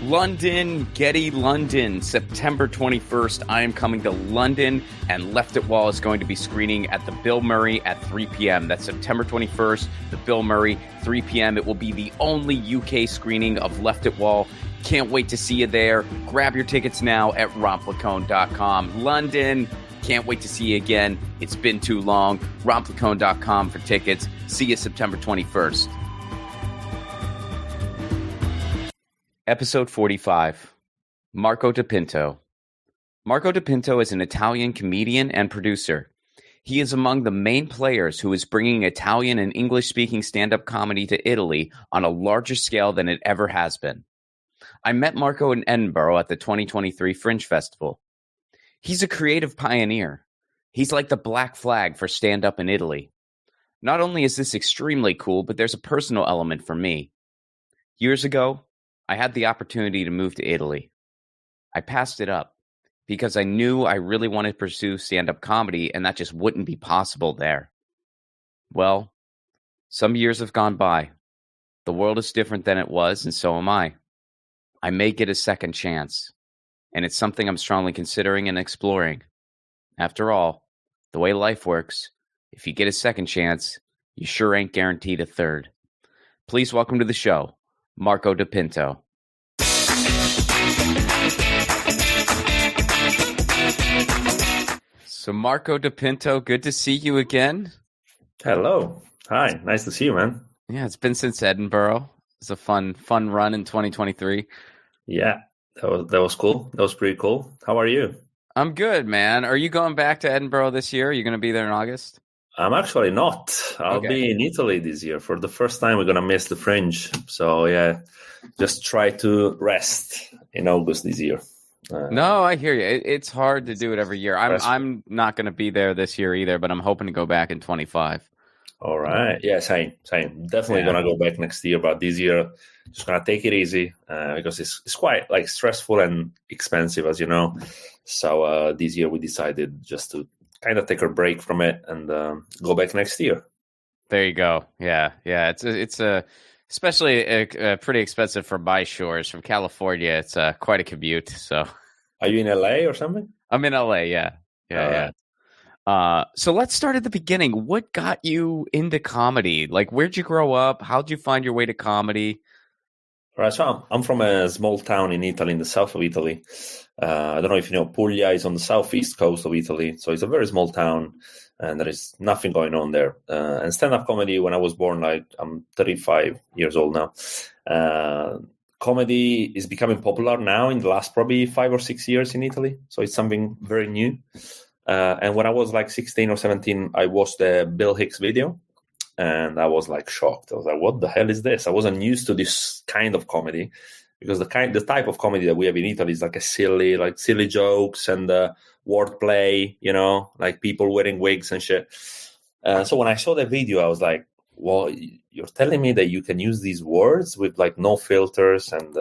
London, Getty, London, September 21st. I am coming to London, and Left It Wall is going to be screening at the Bill Murray at 3 p.m. That's September 21st, the Bill Murray, 3 p.m. It will be the only UK screening of Left It Wall. Can't wait to see you there. Grab your tickets now at romplicone.com. London, can't wait to see you again. It's been too long. romplicone.com for tickets. See you September 21st. Episode 45, Marco Pinto. Marco Pinto is an Italian comedian and producer. He is among the main players who is bringing Italian and English-speaking stand-up comedy to Italy on a larger scale than it ever has been. I met Marco in Edinburgh at the 2023 Fringe Festival. He's a creative pioneer. He's like the black flag for stand-up in Italy. Not only is this extremely cool, but there's a personal element for me. Years ago, I had the opportunity to move to Italy. I passed it up because I knew I really wanted to pursue stand-up comedy, and that just wouldn't be possible there. Well, some years have gone by. The world is different than it was, and so am I. I may get a second chance, and it's something I'm strongly considering and exploring. After all, the way life works, if you get a second chance, you sure ain't guaranteed a third. Please welcome to the show, Marco Pinto. So Marco Pinto, good to see you again. Hello. Hi. Nice to see you, man. Yeah, it's been since Edinburgh. It's a fun run in 2023. Yeah, that was cool. That was pretty cool. How are you? I'm good, man. Are you going back to Edinburgh this year? Are you going to be there in August? I'm actually not. I'll be in Italy this year. For the first time, we're going to miss the Fringe. So, yeah, just try to rest in August this year. No, I hear you. It's hard to do it every year. I'm not going to be there this year either, but I'm hoping to go back in 25. All right. Yeah, same. Definitely going to go back next year, but this year, just going to take it easy because it's quite like stressful and expensive, as you know. So this year we decided just to kind of take a break from it and go back next year. There you go. Yeah. It's especially pretty expensive for my shores from California. It's quite a commute. So, are you in LA or something? I'm in LA. Yeah. So let's start at the beginning. What got you into comedy? Like, where'd you grow up? How'd you find your way to comedy? Right, so I'm from a small town in Italy, in the south of Italy. I don't know if you know, Puglia is on the southeast coast of Italy. So it's a very small town and there is nothing going on there. And stand-up comedy, when I was born, like I'm 35 years old now. Comedy is becoming popular now in the last probably 5 or 6 years in Italy. So it's something very new. And when I was like 16 or 17, I watched the Bill Hicks video. And I was like shocked. I was like, what the hell is this? I wasn't used to this kind of comedy because the type of comedy that we have in Italy is like silly jokes and wordplay, you know, like people wearing wigs and shit. So when I saw the video, I was like, well, you're telling me that you can use these words with like no filters and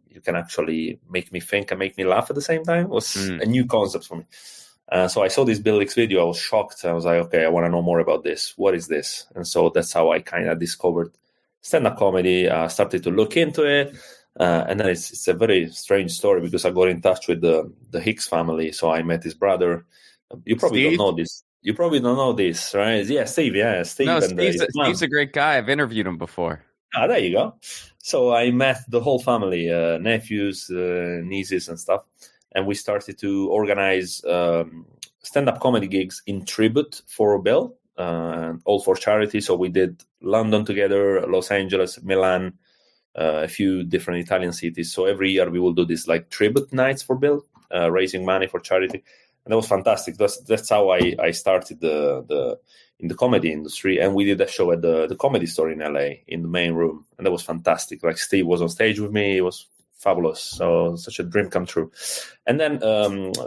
you can actually make me think and make me laugh at the same time? It was a new concept for me. So I saw this Bill Hicks video. I was shocked. I was like, okay, I want to know more about this. What is this? And so that's how I kind of discovered stand-up comedy. Started to look into it. And then it's a very strange story because I got in touch with the Hicks family. So I met his brother. You probably Steve? don't know this. You probably don't know this, right? Yeah, Steve. Yeah, Steve. No, and, Steve's a great guy. I've interviewed him before. Ah, there you go. So I met the whole family, nephews, nieces and stuff. And we started to organize stand-up comedy gigs in tribute for Bill, all for charity. So we did London together, Los Angeles, Milan, a few different Italian cities. So every year we will do this like tribute nights for Bill, raising money for charity. And that was fantastic. That's how I started in the comedy industry. And we did a show at the Comedy Store in LA in the main room. And that was fantastic. Like Steve was on stage with me. It was fabulous. So such a dream come true. And then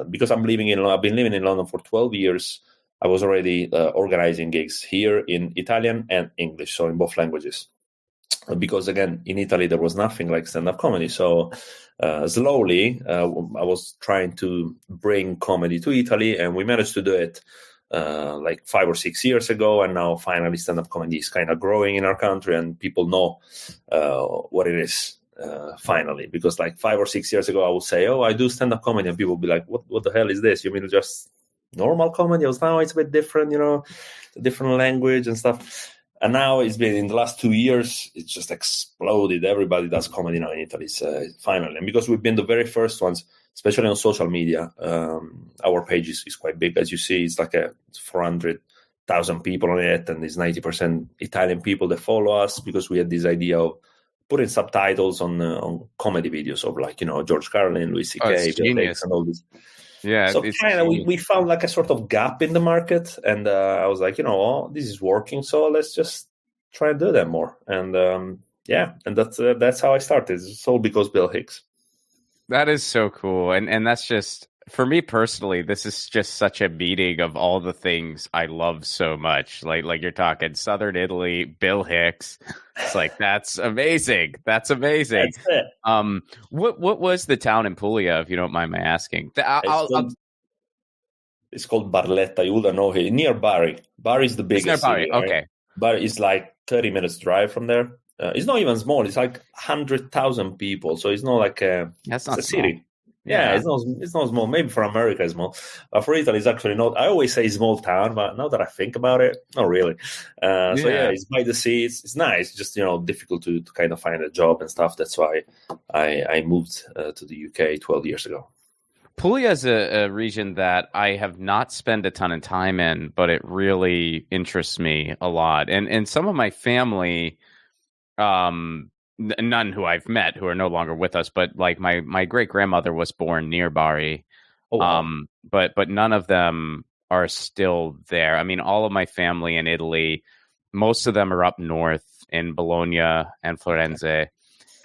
because I've been living in London for 12 years, I was already organizing gigs here in Italian and English, so in both languages. Because again, in Italy, there was nothing like stand-up comedy. So slowly, I was trying to bring comedy to Italy, and we managed to do it like 5 or 6 years ago. And now finally stand-up comedy is kind of growing in our country and people know what it is. finally, because like 5 or 6 years ago, I would say, "Oh, I do stand-up comedy," and people would be like, "What the hell is this? You mean just normal comedy?" I was, "No, it's a bit different, a different language and stuff." And now it's been in the last 2 years, it's just exploded. Everybody does comedy now in Italy, finally, and because we've been the very first ones, especially on social media, our page is quite big, as you see. It's like 400,000 people on it, and there's 90% Italian people that follow us because we had this idea of putting subtitles on comedy videos of like, George Carlin, Louis C.K., Bill Hicks, and all this. Yeah. So kind of we found like a sort of gap in the market, and I was like, this is working, so let's just try and do that more. And and that's how I started. It's all because Bill Hicks. That is so cool. And that's just, for me personally, this is just such a meeting of all the things I love so much. Like you're talking Southern Italy, Bill Hicks. It's like, that's amazing. That's amazing. That's it. What was the town in Puglia, if you don't mind my asking? It's called Barletta. You wouldn't know it. Near Bari. Bari is the biggest near Bari. city, right? Okay. Bari is like 30 minutes drive from there. It's not even small. It's like 100,000 people. So it's not like that's not a city. Yeah, it's not small. Maybe for America it's small. But for Italy, it's actually not. I always say small town, but now that I think about it, not really. So it's by the sea. It's nice. Just, difficult to kind of find a job and stuff. That's why I moved to the UK 12 years ago. Puglia is a region that I have not spent a ton of time in, but it really interests me a lot. And some of my family, none who I've met who are no longer with us, but like my great grandmother was born near Bari. Oh, wow. But none of them are still there. I mean, all of my family in Italy, most of them are up north in Bologna and Firenze,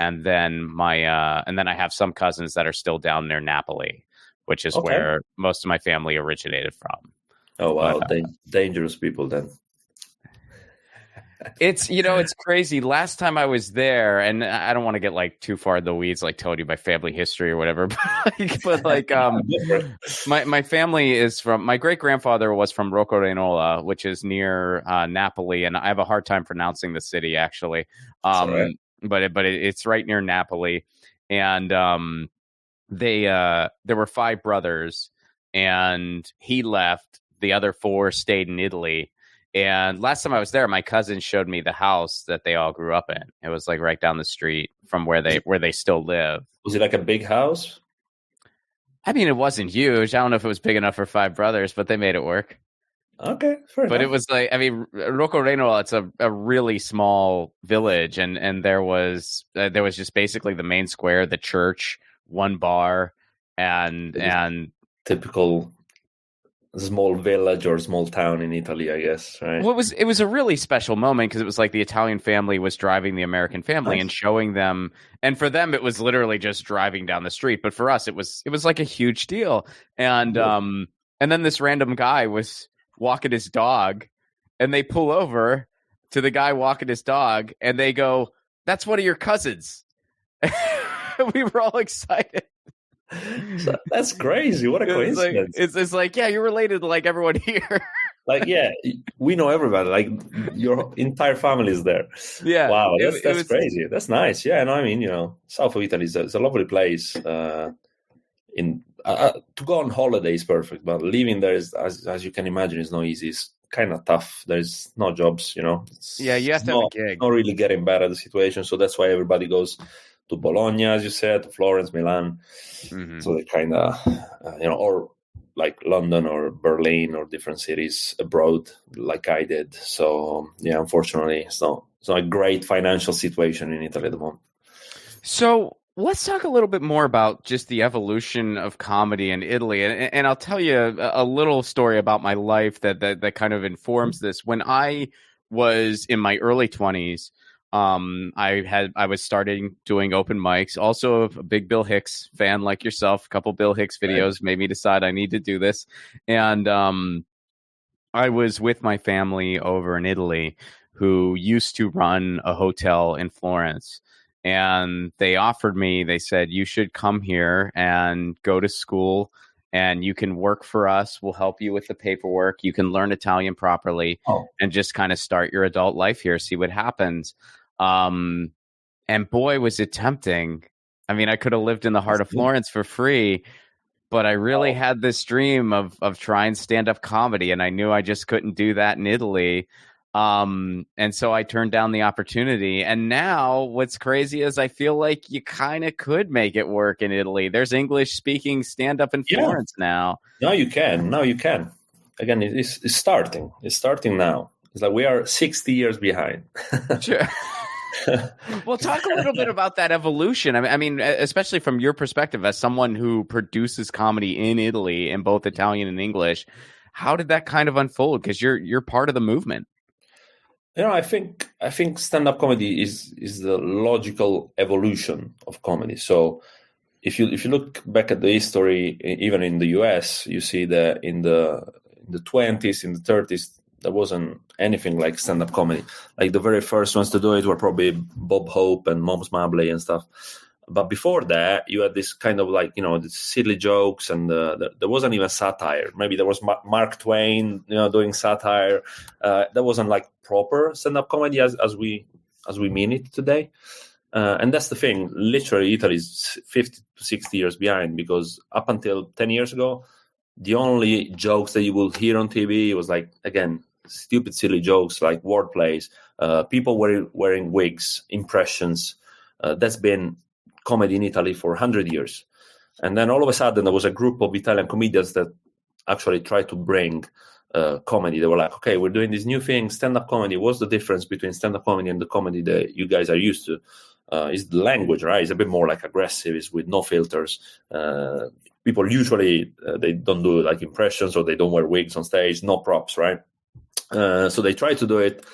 and then I have some cousins that are still down near Napoli, which is where most of my family originated from. Oh wow, dangerous people then. It's it's crazy. Last time I was there, and I don't want to get like too far in the weeds, like telling you my family history or whatever. But my family is from, my great grandfather was from Rocca-Renola, which is near Napoli, and I have a hard time pronouncing the city actually. But it's right near Napoli, and there were 5 brothers, and he left. The other 4 stayed in Italy. And last time I was there, my cousin showed me the house that they all grew up in. It was like right down the street from where they still live. Was it like a big house? I mean, it wasn't huge. I don't know if it was big enough for 5 brothers, but they made it work. Okay, fair enough. It was like, I mean, Rocca-Renola, it's a really small village, and there was just basically the main square, the church, 1 bar, and typical small village or small town in Italy, I guess, right? Well, it was a really special moment because it was like the Italian family was driving the American family and showing them, and for them it was literally just driving down the street, but for us it was like a huge deal. And then this random guy was walking his dog, and they pull over to the guy walking his dog, and they go, "That's one of your cousins." We were all excited. So that's crazy. What a coincidence. It's like, yeah, you're related to like everyone here. Like, yeah, we know everybody. Like, your entire family is there. Yeah. Wow, that's crazy. That's nice. Yeah, and I mean, south of Italy is a lovely place. To go on holiday is perfect, but living there is, as you can imagine, is not easy. It's kind of tough. There's no jobs, you have to have a gig. Not really getting better at the situation, so that's why everybody goes to Bologna, as you said, to Florence, Milan. Mm-hmm. So they kind of, or like London or Berlin or different cities abroad, like I did. So yeah, unfortunately, it's not a great financial situation in Italy at the moment. So let's talk a little bit more about just the evolution of comedy in Italy, and I'll tell you a little story about my life that kind of informs this. When I was in my early 20s. I was starting doing open mics. Also a big Bill Hicks fan like yourself. A couple Bill Hicks videos made me decide I need to do this. And I was with my family over in Italy who used to run a hotel in Florence. And they said, you should come here and go to school, and you can work for us. We'll help you with the paperwork. You can learn Italian properly and just kind of start your adult life here, see what happens. And boy, was it tempting. I mean, I could have lived in the heart of Florence for free, but I really had this dream of trying stand-up comedy, and I knew I just couldn't do that in Italy. And so I turned down the opportunity. And now what's crazy is I feel like you kind of could make it work in Italy. There's English-speaking stand-up in Florence now. Now you can. Again, it's starting. It's starting now. It's like we are 60 years behind. Sure. Well, talk a little bit about that evolution. I mean, especially from your perspective as someone who produces comedy in Italy in both Italian and English. How did that kind of unfold? Because you're part of the movement. I think stand-up comedy is the logical evolution of comedy. So if you look back at the history, even in the US, you see that in the 20s, in the 30s, there wasn't anything like stand-up comedy. Like the very first ones to do it were probably Bob Hope and Mons Mabley and stuff. But before that, you had this kind of like, the silly jokes, and there wasn't even satire. Maybe there was Mark Twain, doing satire. That wasn't like proper stand-up comedy as we mean it today. And that's the thing. Literally, Italy is 50 to 60 years behind, because up until 10 years ago, the only jokes that you will hear on TV was like, again, stupid, silly jokes like word plays, people wearing wigs, impressions. That's been comedy in Italy for 100 years. And then all of a sudden, there was a group of Italian comedians that actually tried to bring comedy. They were like, okay, we're doing this new thing, stand-up comedy. What's the difference between stand-up comedy and the comedy that you guys are used to? Is the language, right? It's a bit more like aggressive. It's with no filters. People usually, they don't do like impressions, or they don't wear wigs on stage, no props, right? So they tried to do it,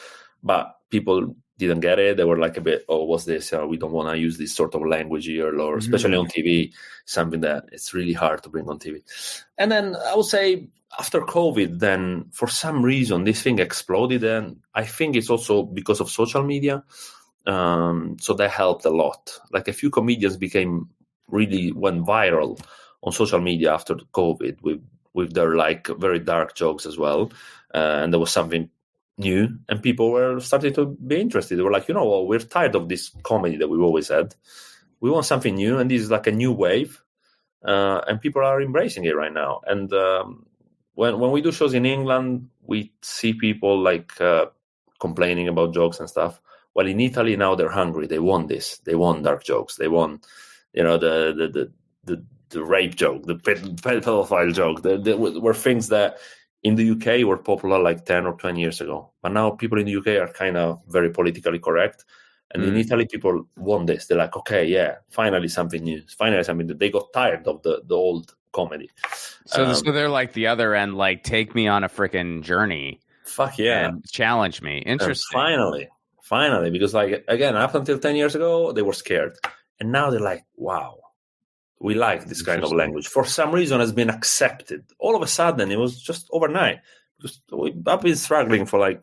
but people didn't get it. They were like a bit, oh, what's this? We don't want to use this sort of language here, or especially on TV, something that it's really hard to bring on TV. And then I would say after COVID, then for some reason, this thing exploded. And I think it's also because of social media. So that helped a lot. Like a few comedians went viral on social media after COVID with their like very dark jokes as well. And there was something new, and people were starting to be interested. They were like, we're tired of this comedy that we've always had. We want something new, and this is like a new wave, and people are embracing it right now. And when we do shows in England, we see people like complaining about jokes and stuff. Well, in Italy now they're hungry. They want this. They want dark jokes. They want, the rape joke, the pedophile joke. There were things that in the UK were popular like 10 or 20 years ago. But now people in the UK are kind of very politically correct. And in Italy, people want this. They're like, okay, yeah, finally something new. Finally something that they got tired of the old comedy. So they're like the other end, like, take me on a freaking journey. Fuck yeah. And challenge me. Interesting. And finally, because like, again, up until 10 years ago, they were scared. And now they're like, wow, we like this kind of language. For some reason, has been accepted. All of a sudden, it was just overnight. I've been struggling for like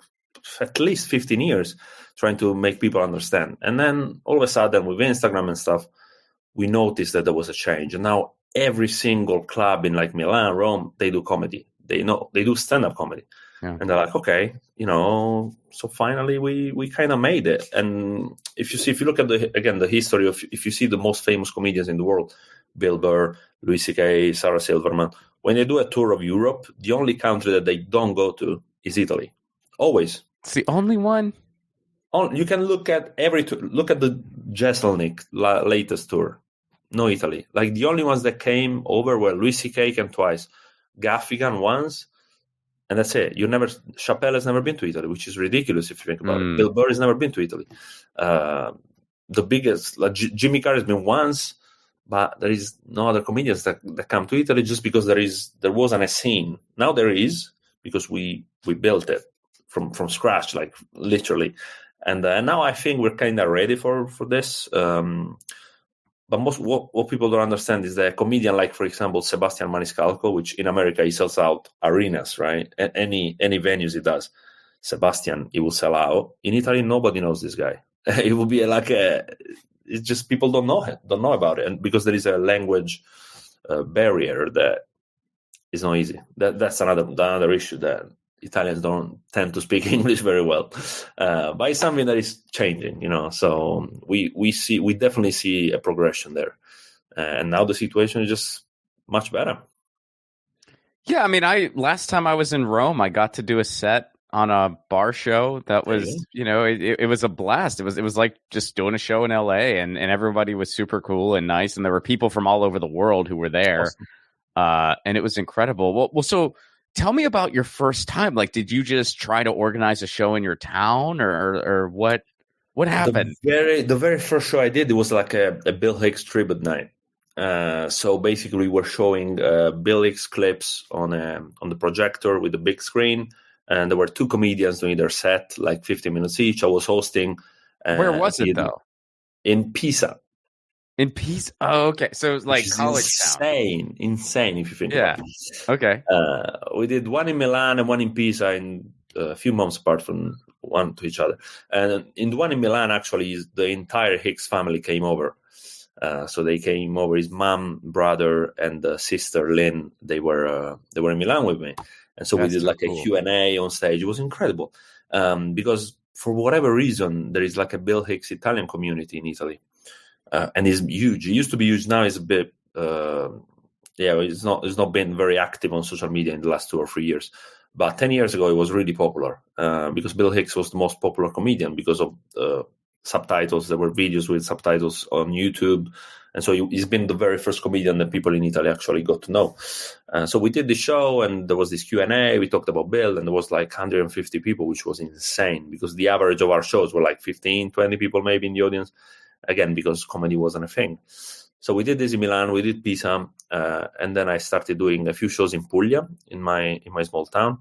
at least 15 years trying to make people understand. And then all of a sudden, with Instagram and stuff, we noticed that there was a change. And now every single club in like Milan, Rome, they do comedy. They do stand-up comedy. Yeah. And they're like, okay, so finally we kind of made it. And if you look at the history of, if you see the most famous comedians in the world, Bill Burr, Louis C.K., Sarah Silverman, when they do a tour of Europe, the only country that they don't go to is Italy. Always. It's the only one. You can look at look at the Jeselnik latest tour. No Italy. Like the only ones that came over were Louis C.K. came twice, Gaffigan once, and that's it. Chappelle has never been to Italy, which is ridiculous if you think about it. Bill Burr has never been to Italy. The biggest, like Jimmy Carr has been once, but there is no other comedians that come to Italy just because there wasn't a scene. Now there is, because we built it from scratch, like literally. And now I think we're kind of ready for this. But most what people don't understand is that a comedian like, for example, Sebastian Maniscalco, which in America he sells out arenas, right? Any venues he does, Sebastian, he will sell out. In Italy, nobody knows this guy. It will be like it's just people don't know about it, and because there is a language barrier that is not easy. That's another issue that Italians don't tend to speak English very well, but it's something that is changing, So we definitely see a progression there, and now the situation is just much better. Yeah, I mean, last time I was in Rome, I got to do a set on a bar show that was, it was a blast. It was like just doing a show in LA, and everybody was super cool and nice, and there were people from all over the world who were there. Awesome. And it was incredible. Well, so tell me about your first time. Like, did you just try to organize a show in your town, or what happened? The very first show I did, it was like a Bill Hicks tribute night. So basically, we were showing Bill Hicks clips on the projector with a big screen, and there were two comedians doing their set, like 15 minutes each. I was hosting. Where was it though? In Pisa. In Pisa? Oh, okay. So it was like college town. Insane if you think about it. Okay. We did one in Milan and one in Pisa in a few months apart from one to each other. And in the one in Milan, actually, the entire Hicks family came over. So they came over. His mom, brother, and sister Lynn. They were in Milan with me, and so we did like a Q&A on stage. It was incredible because for whatever reason there is like a Bill Hicks Italian community in Italy, and it's huge. It used to be huge. Now it's a bit it's not been very active on social media in the last 2 or 3 years. But 10 years ago it was really popular because Bill Hicks was the most popular comedian because of subtitles. There were videos with subtitles on YouTube, and so he's been the very first comedian that people in Italy actually got to know. So we did the show, and there was this Q&A. We talked about Bill, and there was like 150 people, which was insane because the average of our shows were like 15, 20 people maybe in the audience, again, because comedy wasn't a thing. So we did this in Milan, we did Pisa, and then I started doing a few shows in Puglia, in my small town.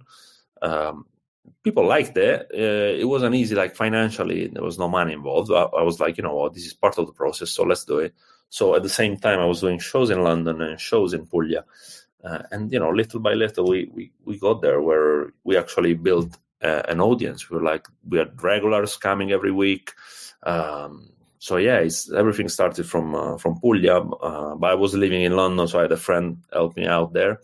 People liked it. It wasn't easy, like financially, there was no money involved. I was like, this is part of the process, so let's do it. So at the same time, I was doing shows in London and shows in Puglia. And, little by little, we got there where we actually built an audience. We had regulars coming every week. So yeah, everything started from Puglia, but I was living in London, so I had a friend help me out there.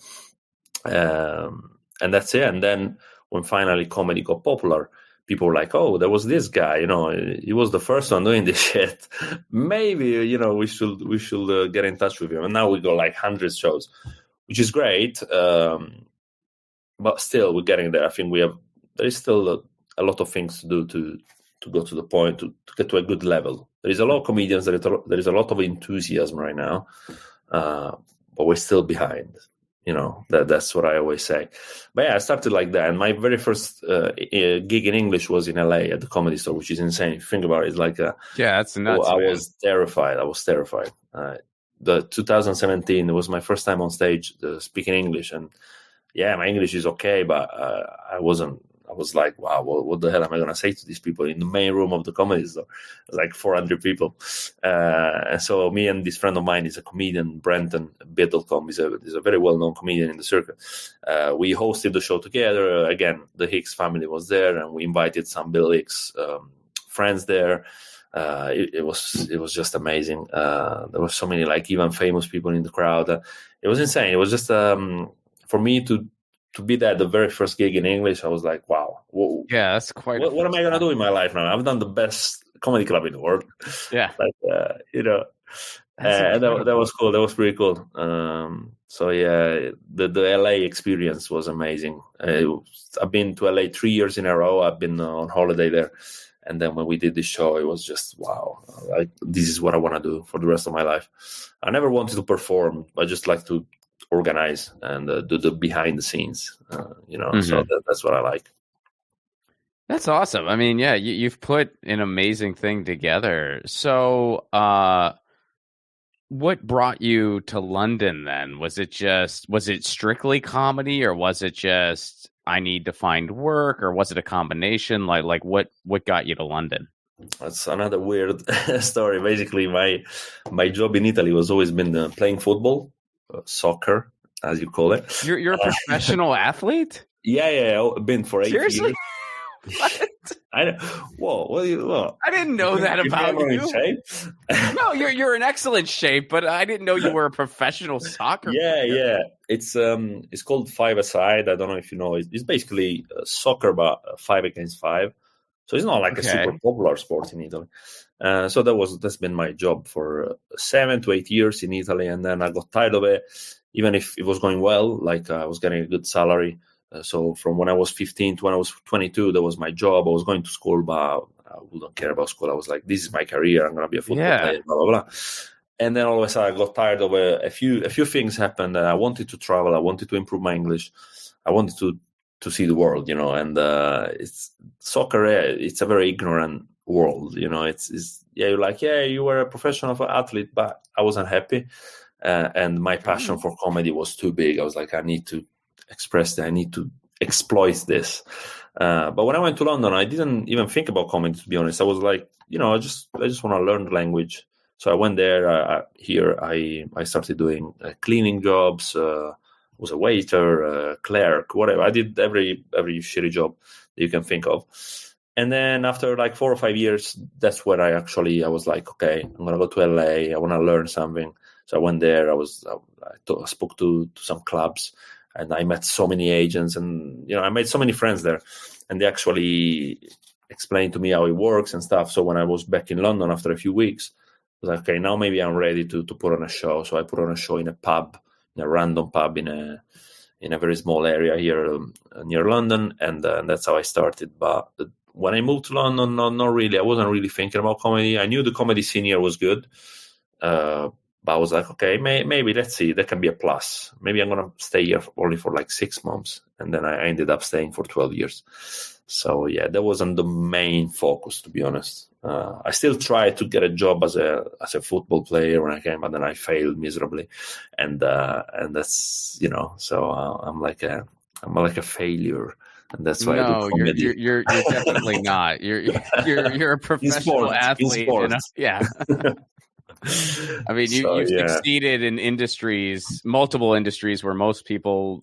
And that's it. And then when finally comedy got popular, people were like, oh, there was this guy, he was the first one doing this shit. Maybe, we should get in touch with him. And now we got like 100 shows, which is great. But still, we're getting there. I think there is still a lot of things to do to go to the point, to get to a good level. There is a lot of comedians, there is a lot of enthusiasm right now, but we're still behind. That's what I always say. But yeah, I started like that. And my very first gig in English was in LA at the Comedy Store, which is insane. If you think about it, it's like that's nuts. I was terrified. The 2017, it was my first time on stage speaking English. And yeah, my English is okay, but I was like, wow, what the hell am I going to say to these people in the main room of the Comedy Store? Like 400 people. And so me and this friend of mine is a comedian, Brenton Biddlecombe. He's a very well-known comedian in the circuit. We hosted the show together. Again, the Hicks family was there, and we invited some Bill Hicks friends there. It was just amazing. There were so many, like, even famous people in the crowd. It was insane. It was just, for me to be there, the very first gig in English, I was like, wow. Whoa, yeah, that's quite... What am I going to do in my life now? I've done the best comedy club in the world. Yeah. And that was cool. That was pretty cool. So, yeah, the LA experience was amazing. I've been to LA 3 years in a row. I've been on holiday there. And then when we did this show, it was just, wow, this is what I want to do for the rest of my life. I never wanted to perform. I just like to organize and do the behind the scenes, so that's what I like. That's awesome. I mean, yeah, you've put an amazing thing together. So what brought you to London then? Was it strictly comedy, or was it just I need to find work, or was it a combination? Like what got you to London? That's another weird story. Basically, my job in Italy was always been playing football. Soccer, as you call it. You're a professional athlete? Yeah. I've been for 8 years. Seriously? I whoa, what do you? Whoa. I didn't know that about you're in you. shape? No, you're in excellent shape, but I didn't know you were a professional soccer player. Yeah. It's called five-a-side. I don't know if you know. It's basically soccer, but 5 against 5. So it's not like a super popular sport in Italy. So that's been my job for 7 to 8 years in Italy, and then I got tired of it. Even if it was going well, like I was getting a good salary. So from when I was 15 to when I was 22, that was my job. I was going to school, but I wouldn't care about school. I was like, this is my career. I'm going to be a football player, blah, blah, blah. And then all of a sudden I got tired of a few things happened. I wanted to travel. I wanted to improve my English. I wanted to see the world, and it's soccer. It's a very ignorant world, it's you're like, you were a professional athlete, but I wasn't happy. And my passion for comedy was too big. I was like, I need to express that. I need to exploit this. But when I went to London, I didn't even think about comedy, to be honest. I was like, I just want to learn the language. So I went there. I started doing cleaning jobs. Was a waiter, clerk, whatever. I did every shitty job that you can think of. And then after like 4 or 5 years, that's where I was like, okay, I'm gonna go to LA. I want to learn something. So I went there. I spoke to some clubs, and I met so many agents, and I made so many friends there, and they actually explained to me how it works and stuff. So when I was back in London after a few weeks, I was like, okay, now maybe I'm ready to put on a show. So I put on a show in a pub, in a random pub in a very small area here near London, and that's how I started. But when I moved to London, not really. I wasn't really thinking about comedy. I knew the comedy scene here was good, but I was like, okay, maybe let's see. That can be a plus. Maybe I'm gonna stay here only for like 6 months, and then I ended up staying for 12 years. So yeah, that wasn't the main focus, to be honest. I still tried to get a job as a football player when I came, but then I failed miserably, and that's So I'm like a failure, and that's why I do comedy. You're definitely not. You're a professional athlete. Yeah. I mean, you've succeeded in multiple industries where most people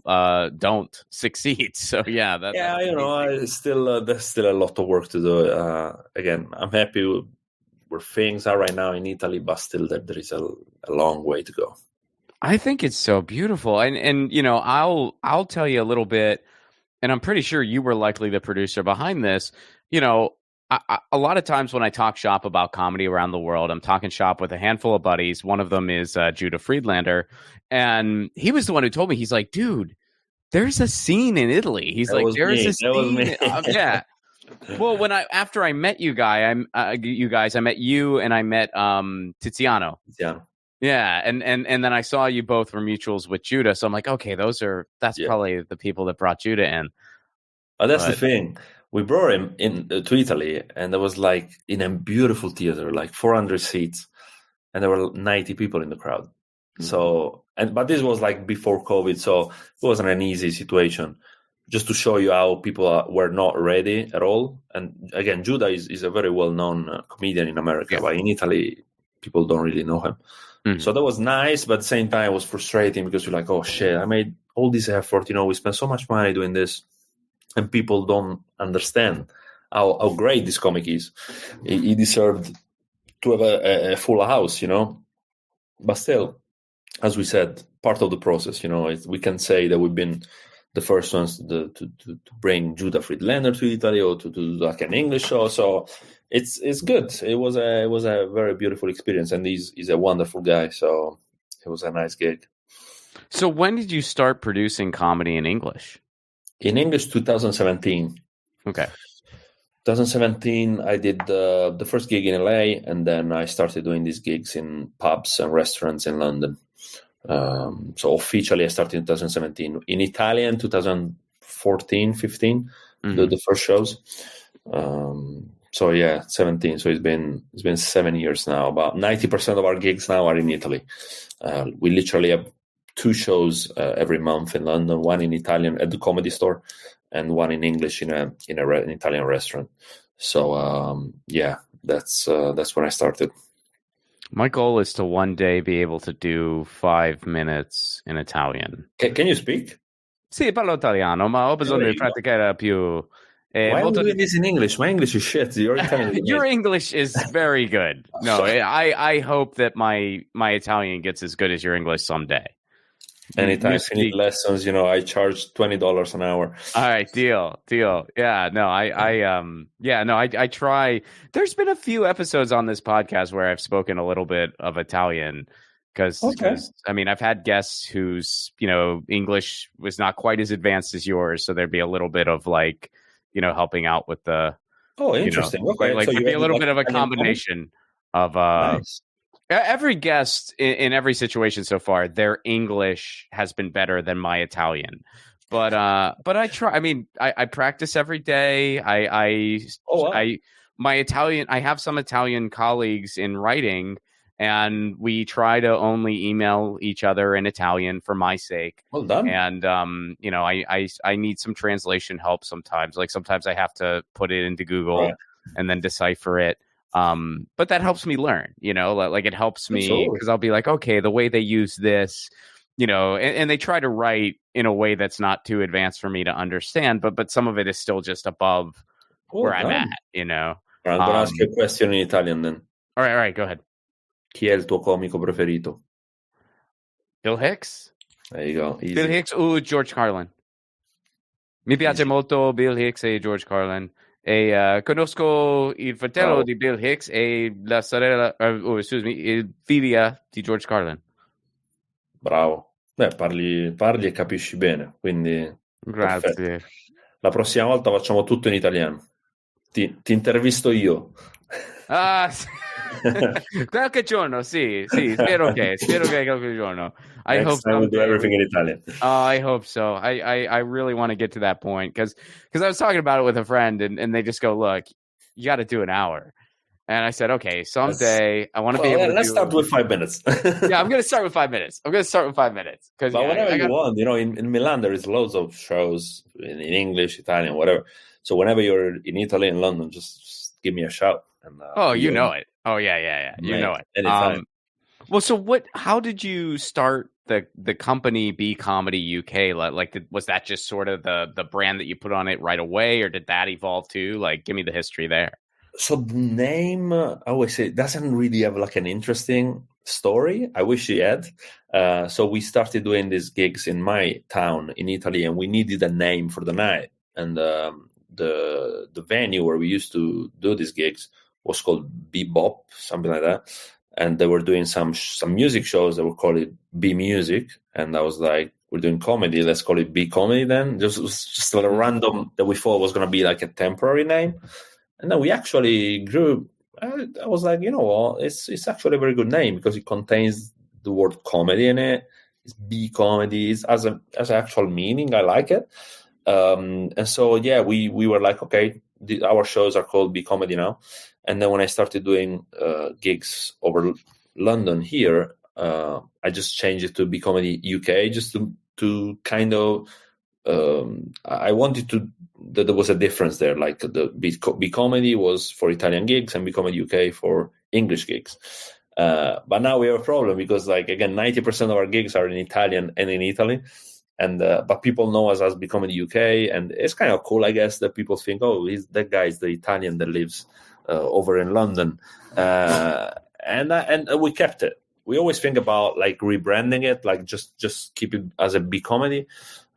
don't succeed. So yeah, there's still a lot of work to do. Again, I'm happy where things are right now in Italy, but still there is a long way to go. I think it's so beautiful, and I'll tell you a little bit, and I'm pretty sure you were likely the producer behind this. A lot of times when I talk shop about comedy around the world, I'm talking shop with a handful of buddies. One of them is Judah Friedlander. And he was the one who told me, he's like, dude, there's a scene in Italy. He's like, there's a scene. Yeah. Well, after I met you guys, I met you and I met Tiziano. Yeah. And then I saw you both were mutuals with Judah. So I'm like, okay, that's probably the people that brought Judah in. Oh, that's the thing. We brought him to Italy, and there was like in a beautiful theater, like 400 seats, and there were 90 people in the crowd. Mm-hmm. So, but this was like before COVID, so it wasn't an easy situation. Just to show you how people were not ready at all. And again, Judah is a very well-known comedian in America, but in Italy, people don't really know him. Mm-hmm. So that was nice, but at the same time, it was frustrating because you're like, oh shit, I made all this effort. We spent so much money doing this. And people don't understand how great this comic is. He deserved to have a full house, But still, as we said, part of the process, we can say that we've been the first ones to bring Judah Friedlander to Italy or to do like an English show. So it's good. It was a very beautiful experience, and he's a wonderful guy. So it was a nice gig. So when did you start producing comedy in English? In English, 2017. Okay. 2017, I did the first gig in LA, and then I started doing these gigs in pubs and restaurants in London. So officially, I started in 2017. In Italian, 2014, 15, the first shows. So yeah, 17. So it's been 7 years now. About 90% of our gigs now are in Italy. We literally have 2 shows every month in London, one in Italian at the Comedy Store and one in English in an Italian restaurant. So that's when I started. My goal is to one day be able to do 5 minutes in Italian. Can you speak? Sì, parlo italiano, ma ho bisogno di praticare più. Why are we doing this in English? My English is shit. Your Italian is Your English is very good. No, I hope that my Italian gets as good as your English someday. Anytime if you need lessons, I charge $20 an hour. All right, deal. Yeah, no, I try. There's been a few episodes on this podcast where I've spoken a little bit of Italian because I mean, I've had guests whose English was not quite as advanced as yours, so there'd be a little bit of like helping out with the. Oh, interesting. Okay, like so there'd be a little bit of a combination of nice. Every guest in every situation so far, their English has been better than my Italian. But I try. I mean, I practice every day. My Italian. I have some Italian colleagues in writing, and we try to only email each other in Italian for my sake. Well done. And I need some translation help sometimes. Like sometimes I have to put it into Google and then decipher it. But that helps me learn, like it helps me because I'll be like, okay, the way they use this, and they try to write in a way that's not too advanced for me to understand, but some of it is still just above where I'm at, I'm going to ask you a question in Italian then. All right, go ahead. Chi è il tuo comico preferito? Bill Hicks. There you go. Easy. Bill Hicks o George Carlin. Mi piace molto Bill Hicks e George Carlin. E conosco il fratello di Bill Hicks e la sorella, il figlia di George Carlin. Bravo. Beh, parli e capisci bene, quindi grazie. Perfetto. La prossima volta facciamo tutto in italiano. Ti intervisto io. Qualche giorno, sì, spero che qualche giorno. I hope I will do everything in Italian. I hope so. I really want to get to that point because I was talking about it with a friend and they just go, look, you got to do an hour. And I said, okay, someday I want to be able to let's start with 5 minutes. Yeah, I'm going to start with 5 minutes. But whenever you want, in Milan, there is loads of shows in English, Italian, whatever. So whenever you're in Italy and London, just give me a shout. And, you know it. Oh, yeah. You know it. Anytime. Well, so how did you start the company BeComedyUK? Was that just sort of the brand that you put on it right away, or did that evolve too? Like, give me the history there. So the name, I always say, doesn't really have like an interesting story. I wish it had. So we started doing these gigs in my town in Italy, and we needed a name for the night. And the venue where we used to do these gigs was called Bebop, something like that. And they were doing some music shows that were called it B Music. And I was like, we're doing comedy, let's call it B Comedy then. Just a random that we thought was going to be like a temporary name. And then we actually grew. I was like, you know what? It's actually a very good name because it contains the word comedy in it. It's B Comedy. It's as an actual meaning. I like it. And so, yeah, we were like, okay, our shows are called B Comedy now. And then when I started doing gigs over London here, I just changed it to BeComedyUK just to kind of, I wanted that there was a difference there. Like the BeComedy was for Italian gigs and BeComedyUK for English gigs. But now we have a problem because, like, again, 90% of our gigs are in Italian and in Italy. And but people know us as BeComedyUK, and it's kind of cool, I guess, that people think, oh, that guy is the Italian that lives over in London, and we kept it. We always think about like rebranding it, like just keep it as a BeComedy.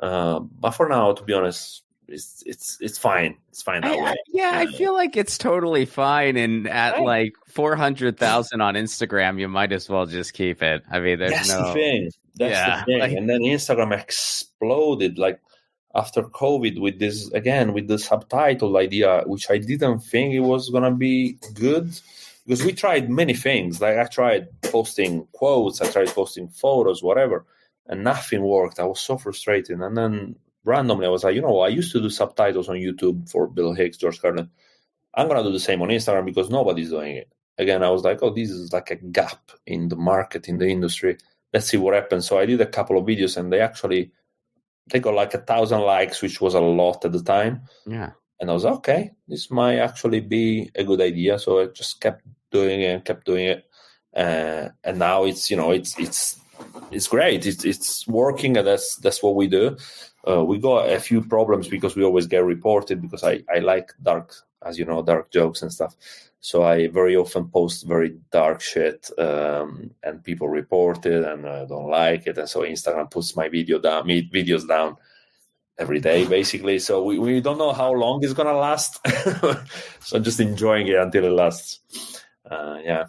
But for now, to be honest, it's fine. It's fine that way. Yeah, I feel like it's totally fine. And at like 400,000 on Instagram, you might as well just keep it. I mean, That's the thing. The thing. And then Instagram exploded like after COVID with the subtitle idea, which I didn't think it was gonna be good because we tried many things. Like I tried posting quotes, I tried posting photos, whatever, and nothing worked. I was so frustrated. And then randomly I was like, I used to do subtitles on YouTube for Bill Hicks, George Carlin. I'm gonna do the same on Instagram because nobody's doing it. Again, I was like, this is like a gap in the market, in the industry. Let's see what happens. So I did a couple of videos and they got like 1,000 likes, which was a lot at the time. Yeah. And I was like, okay, this might actually be a good idea. So I just kept doing it. And now it's great. It's working, and that's what we do. We got a few problems because we always get reported because I like dark, as you know, dark jokes and stuff. So I very often post very dark shit, and people report it and don't like it, and so Instagram puts my videos down every day basically. So we don't know how long it's gonna last. So I'm just enjoying it until it lasts. Yeah.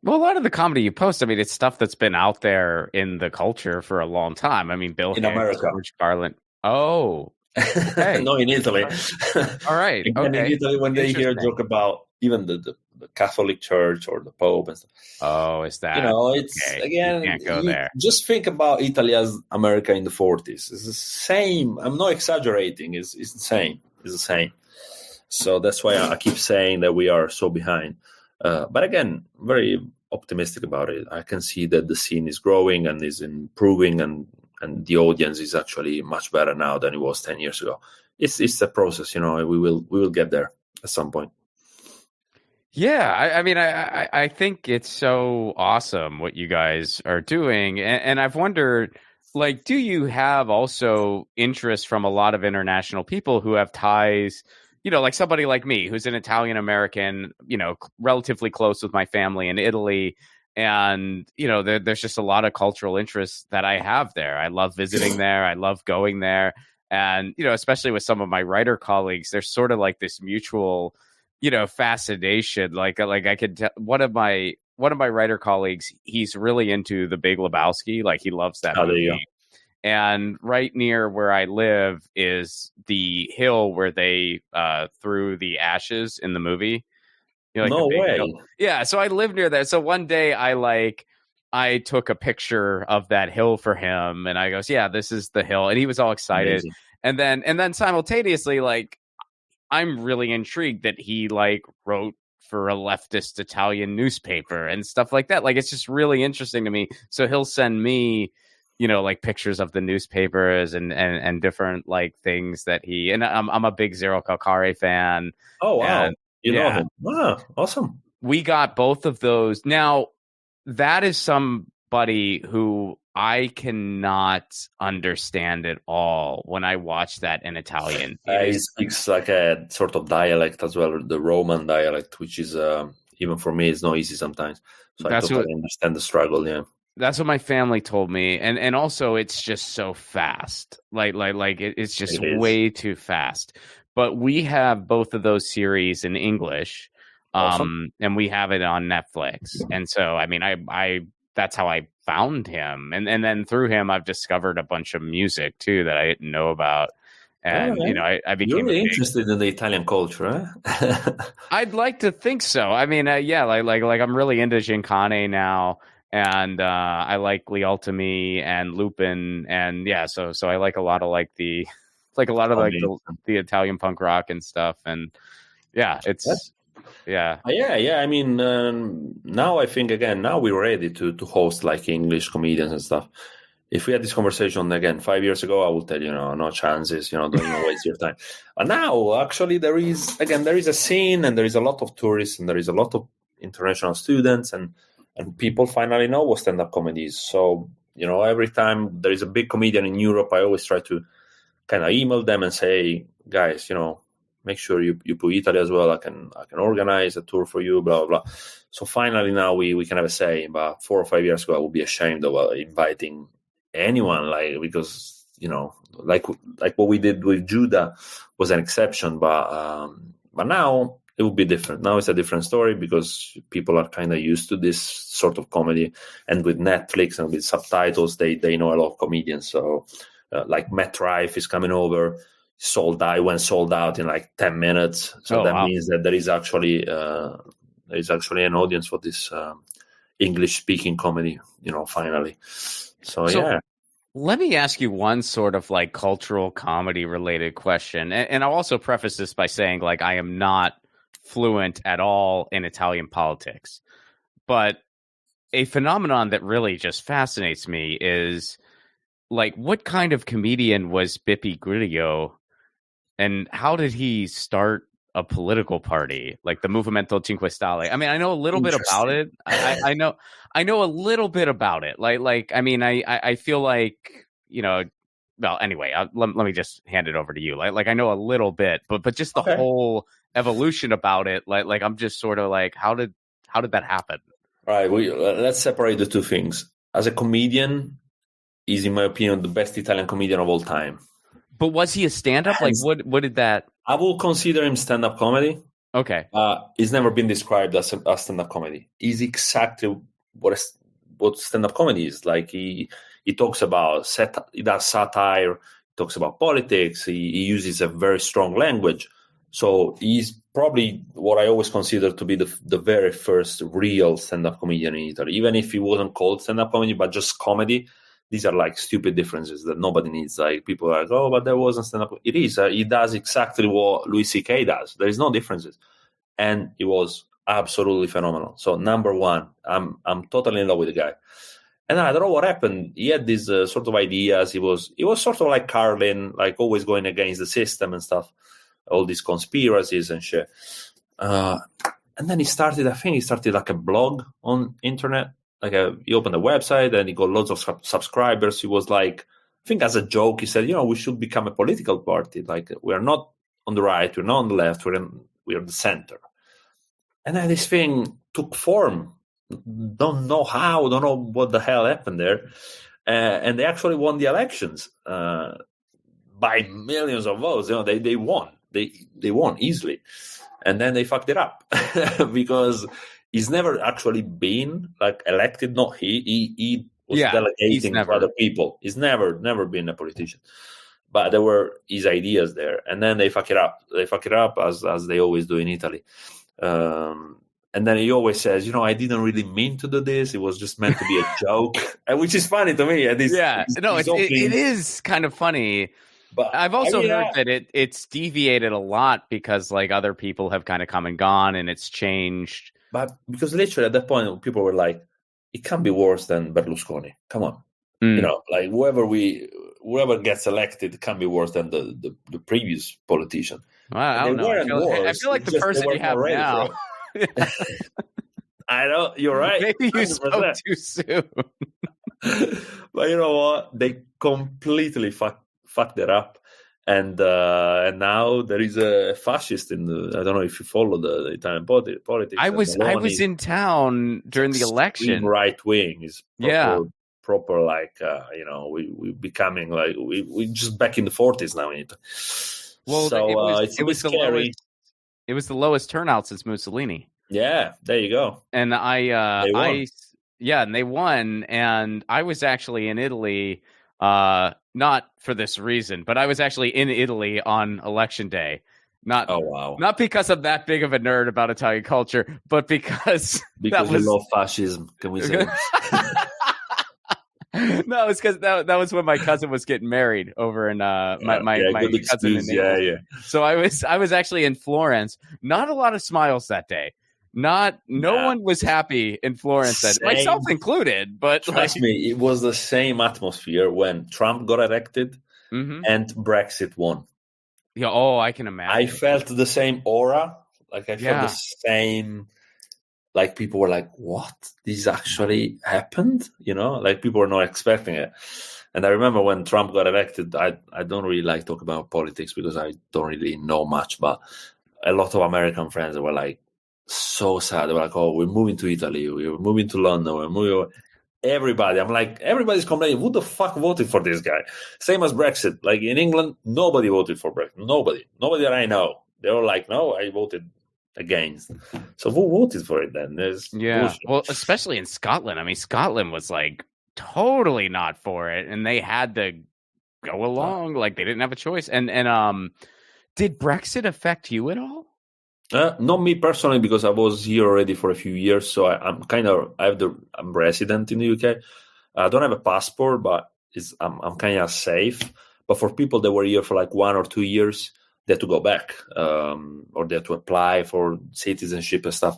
Well, a lot of the comedy you post, I mean, it's stuff that's been out there in the culture for a long time. I mean, Bill In Hicks, America. George Carlin. Oh, okay. No, in Italy. All right. Again, Okay. in Italy, when they hear a joke about even the Catholic Church or the Pope and stuff. Oh, is that? It's okay. again. You can't go there. Just think about Italy as America in the 40s. It's the same. I'm not exaggerating. It's the same. It's the same. So that's why I keep saying that we are so behind. But again, very optimistic about it. I can see that the scene is growing and is improving, and the audience is actually much better now than it was 10 years ago. It's a process, we will get there at some point. Yeah, I mean, I think it's so awesome what you guys are doing, and I've wondered, like, do you have also interest from a lot of international people who have ties? Like somebody like me, who's an Italian American, relatively close with my family in Italy. And, there's just a lot of cultural interests that I have there. I love visiting there. I love going there. And, especially with some of my writer colleagues, there's sort of like this mutual, fascination. Like I could tell one of my writer colleagues, he's really into The Big Lebowski. Like he loves that movie. There you go. And right near where I live is the hill where they threw the ashes in the movie. No way. Hill. Yeah, so I live near that. So one day I took a picture of that hill for him, and I goes, "Yeah, this is the hill," and he was all excited. Amazing. And then simultaneously, like, I'm really intrigued that he like wrote for a leftist Italian newspaper and stuff like that. Like, it's just really interesting to me. So he'll send me, like pictures of the newspapers and different like things that and I'm a big Zero Calcare fan. Oh, wow. And, you know him. Wow. Awesome. We got both of those. Now, that is somebody who I cannot understand at all when I watch that in Italian. He speaks like a sort of dialect as well, the Roman dialect, which is, even for me, it's not easy sometimes. So I totally understand the struggle, yeah. That's what my family told me, and also it's just so fast, like it's just way too fast. But we have both of those series in English, awesome. And we have it on Netflix. And so, I mean, I that's how I found him, and then through him, I've discovered a bunch of music too that I didn't know about. And I became really interested in the Italian culture. Huh? I'd like to think so. I mean, yeah, like I'm really into Gincane now. And I like Lialtimi and Lupin, and yeah, so I like a lot of like the Italian punk rock and stuff, and yeah, it's yeah. I mean, now I think now we're ready to host like English comedians and stuff. If we had this conversation again 5 years ago, I would tell you, no chances, don't even waste your time. But now, actually, there is a scene, and there is a lot of tourists, and there is a lot of international students, and people finally know what stand-up comedy is. So, every time there is a big comedian in Europe, I always try to kind of email them and say, guys, make sure you put Italy as well. I can organize a tour for you, blah, blah, blah. So finally now we can have a say. But 4 or 5 years ago, I would be ashamed of inviting anyone, because, like what we did with Judah was an exception. But now, it would be different. Now it's a different story because people are kind of used to this sort of comedy, and with Netflix and with subtitles, they know a lot of comedians. So, like Matt Rife is coming over, sold out in like 10 minutes. So means that there is actually an audience for this English speaking comedy. Finally. So yeah. Let me ask you one sort of like cultural comedy related question, and I'll also preface this by saying like I am not fluent at all in Italian politics, but a phenomenon that really just fascinates me is like, what kind of comedian was Beppe Grillo, and how did he start a political party like the Movimento Cinque Stelle? I mean, I know a little bit about it. I know a little bit about it. Like I mean, I feel like well, anyway, let me just hand it over to you. Like I know a little bit, but just the whole evolution about it. Like I'm just sort of like, how did that happen? All right, let's separate the two things. As a comedian, he's, in my opinion, the best Italian comedian of all time. But was he a stand-up? Like, what did that? I will consider him stand-up comedy. Okay. He's never been described as stand-up comedy. He's exactly what stand-up comedy is. Like he talks about he does satire, he talks about politics, he uses a very strong language. So he's probably what I always consider to be the very first real stand-up comedian in Italy. Even if he wasn't called stand-up comedy, but just comedy, these are like stupid differences that nobody needs. Like people are like, oh, but there wasn't stand-up. It is. He does exactly what Louis C.K. does. There is no differences. And it was absolutely phenomenal. So number one, I'm totally in love with the guy. And I don't know what happened. He had these sort of ideas. He was sort of like Carlin, like always going against the system and stuff. All these conspiracies and shit. And then he started like a blog on internet. Like he opened a website and he got loads of subscribers. He was like, I think as a joke, he said, we should become a political party. Like we are not on the right, we're not on the left, we're the center. And then this thing took form. Don't know how, don't know what the hell happened there. And they actually won the elections by millions of votes. They won. They won easily. And then they fucked it up because he's never actually been like elected. Not he was delegating to other people. He's never been a politician. But there were his ideas there, and then they fuck it up. They fuck it up as they always do in Italy. And then he always says, I didn't really mean to do this. It was just meant to be a joke, which is funny to me. It is kind of funny. But I've also heard that it's deviated a lot because like other people have kind of come and gone, and it's changed. But because literally at that point, people were like, "It can't be worse than Berlusconi. Come on, like whoever gets elected can't be worse than the previous politician." Well, I don't know. I feel like the person you have now. I know, you're right. Maybe you 100%. Spoke too soon. But you know what? They completely fucked it up. And now there is a fascist in the. I don't know if you follow the Italian politics. I was in town during the election. Right wing is proper like we becoming like we just back in the 40s now in Italy. Well, so it was scary. It was the lowest turnout since Mussolini. Yeah, there you go. And and they won. And I was actually in Italy. Not for this reason, but I was actually in Italy on election day. Not because I'm that big of a nerd about Italian culture, but because you love fascism. Can we say? No, it's because that was when my cousin was getting married over in my cousin in Naples. So I was actually in Florence. Not a lot of smiles that day. No one was happy in Florence, myself included. But trust me, it was the same atmosphere when Trump got elected and Brexit won. Yeah, I can imagine. I felt the same aura. Like I felt the same. Like people were like, "What? This actually happened?" Like people were not expecting it. And I remember when Trump got elected. I don't really like talking about politics because I don't really know much. But a lot of American friends were like, so sad. They were like, "Oh, we're moving to Italy. We're moving to London. We're moving." Everybody, I'm like, everybody's complaining. Who the fuck voted for this guy? Same as Brexit. Like in England, nobody voted for Brexit. Nobody that I know. They were like, "No, I voted against." So who voted for it then? Bullshit. Well, especially in Scotland. I mean, Scotland was like totally not for it, and they had to go along. Like they didn't have a choice. And did Brexit affect you at all? Not me personally, because I was here already for a few years, so I'm resident in the UK. I don't have a passport, but I'm kind of safe. But for people that were here for like 1 or 2 years, they had to go back, or they had to apply for citizenship and stuff.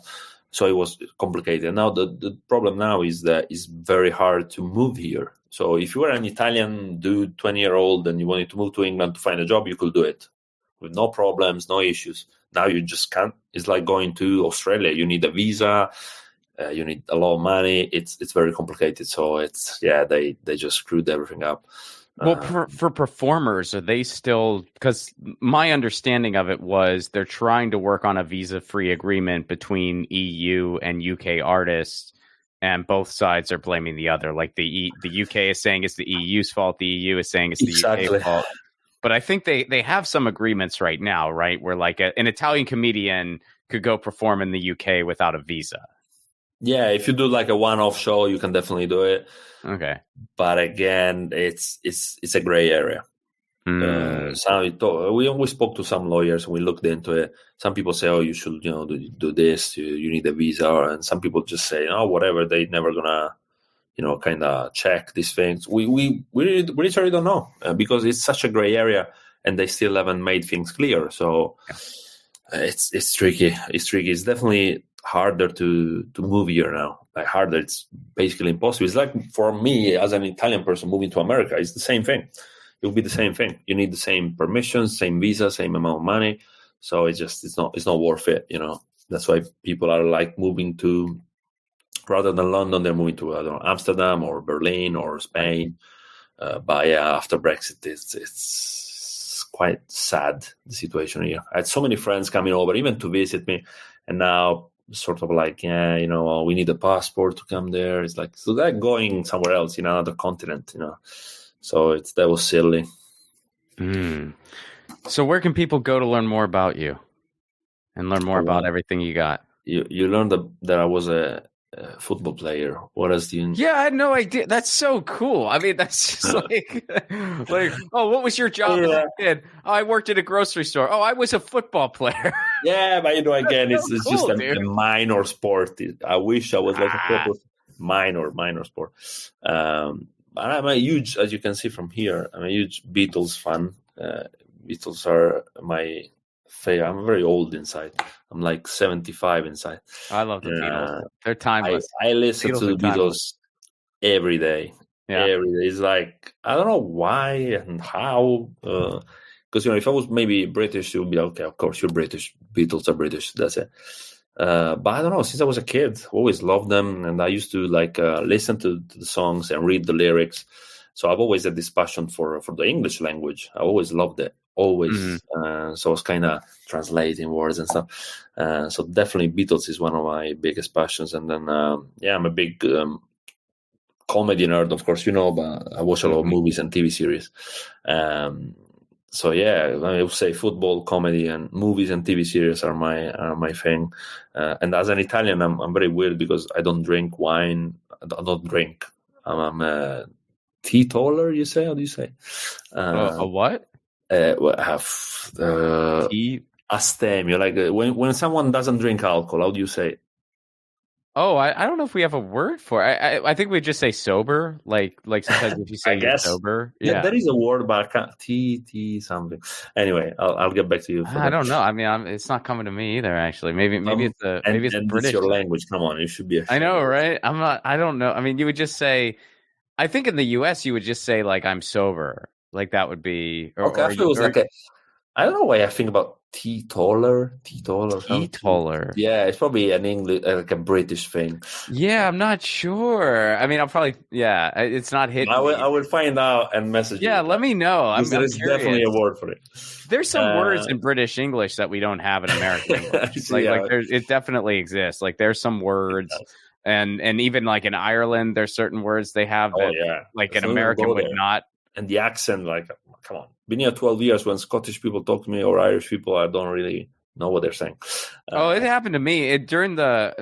So it was complicated. Now the problem now is that it's very hard to move here. So if you were an Italian dude, 20-year-old, and you wanted to move to England to find a job, you could do it with no problems, no issues. Now you just can't. It's like going to Australia. You need a visa. You need a lot of money. It's very complicated. So they just screwed everything up. Well, for performers, are they still, because my understanding of it was they're trying to work on a visa-free agreement between EU and UK artists, and both sides are blaming the other. Like the UK is saying it's the EU's fault, the EU is saying it's the UK's fault. But I think they have some agreements right now, right? Where like an Italian comedian could go perform in the UK without a visa. Yeah, if you do like a one-off show, you can definitely do it. Okay. But again, it's a gray area. We spoke to some lawyers and we looked into it. Some people say, "Oh, you should, do this. You need a visa," and some people just say, "Oh, whatever. They're never gonna, kind of check these things." We literally don't know because it's such a gray area, and they still haven't made things clear. So it's tricky. It's tricky. It's definitely harder to move here now. Like harder. It's basically impossible. It's like for me as an Italian person moving to America, it's the same thing. It will be the same thing. You need the same permissions, same visa, same amount of money. So it's not worth it. That's why people are like moving to, rather than London, they're moving to Amsterdam or Berlin or Spain. But yeah, after Brexit, it's quite sad, the situation here. I had so many friends coming over even to visit me, and now sort of like, we need a passport to come there. It's like, so they're going somewhere else in another continent, So that was silly. So where can people go to learn more about you and learn more about everything you got? You learned that I was a football player. What else do you? Yeah, I had no idea. That's so cool. I mean, that's just like, oh, what was your job as a kid? Oh, I worked at a grocery store. Oh, I was a football player. Yeah, but again, it's cool, just a minor sport. I wish I was like a proper minor sport. I'm a huge, as you can see from here, I'm a huge Beatles fan. Beatles are my favorite. I'm very old inside. I'm like 75 inside. I love the Beatles. They're timeless. I listen to the Beatles every day. Yeah. Every day. It's like, I don't know why and how. Because, if I was maybe British, it would be okay, of course, you're British. Beatles are British. That's it. But I don't know, since I was a kid, always loved them, and I used to listen to the songs and read the lyrics. So I've always had this passion for the English language. I always loved it, always. So I was kind of translating words and stuff. So definitely Beatles is one of my biggest passions. And then, I'm a big comedy nerd, of course, but I watch a lot of movies and TV series. So yeah, I would say football, comedy, and movies and TV series are my thing. And as an Italian, I'm very weird because I don't drink wine. I don't drink. I'm a teetotaler. You say? How do you say? A what? Astemio. Like when someone doesn't drink alcohol, how do you say it? Oh, I don't know if we have a word for it. I think we just say sober. Like sometimes if you say you're sober. Yeah, there is a word, but I can't. T something. Anyway, I'll get back to you. I don't know. I mean, it's not coming to me either. Actually, maybe it's British. It's your language. Come on, you should be. I know, right? I'm not. I don't know. I mean, you would just say. I think in the U.S. you would just say like I'm sober. Like that would be. Okay, I feel I don't know why I think about teetotaler. Yeah, it's probably an English, like a British thing. Yeah, I'm not sure. I mean, I'll probably. Yeah, it's not hitting. I will find out and message you. Yeah, let me know. There's definitely a word for it. There's some words in British English that we don't have in American English. It definitely exists. Like there's some words. And even like in Ireland, there's certain words they have that like an American would not. And the accent, like, come on. Been here 12 years. When Scottish people talk to me or Irish people, I don't really know what they're saying. It happened to me during the